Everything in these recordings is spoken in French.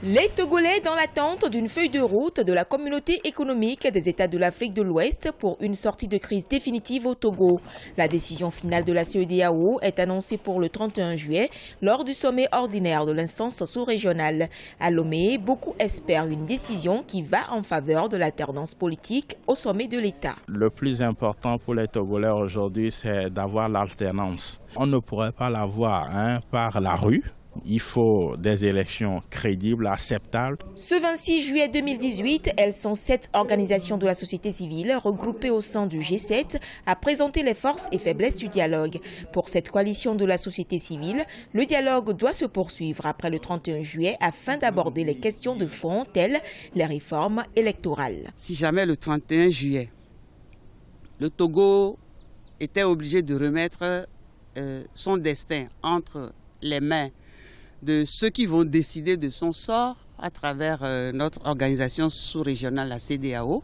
Les Togolais dans l'attente d'une feuille de route de la communauté économique des États de l'Afrique de l'Ouest pour une sortie de crise définitive au Togo. La décision finale de la CEDEAO est annoncée pour le 31 juillet lors du sommet ordinaire de l'instance sous-régionale. À Lomé, beaucoup espèrent une décision qui va en faveur de l'alternance politique au sommet de l'État. Le plus important pour les Togolais aujourd'hui, c'est d'avoir l'alternance. On ne pourrait pas l'avoir par la rue. Il faut des élections crédibles, acceptables. Ce 26 juillet 2018, elles sont 7 organisations de la société civile regroupées au sein du G7 à présenter les forces et faiblesses du dialogue. Pour cette coalition de la société civile, le dialogue doit se poursuivre après le 31 juillet afin d'aborder les questions de fond telles les réformes électorales. Si jamais le 31 juillet, le Togo était obligé de remettre son destin entre les mains de ceux qui vont décider de son sort à travers notre organisation sous-régionale, la CEDEAO,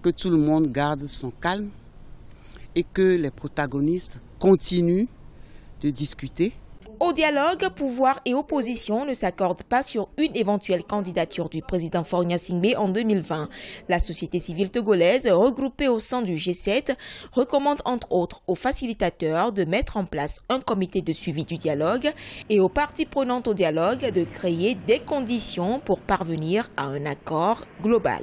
que tout le monde garde son calme et que les protagonistes continuent de discuter. Au dialogue, pouvoir et opposition ne s'accordent pas sur une éventuelle candidature du président Faure Gnassingbé en 2020. La société civile togolaise, regroupée au sein du G7, recommande entre autres aux facilitateurs de mettre en place un comité de suivi du dialogue et aux parties prenantes au dialogue de créer des conditions pour parvenir à un accord global.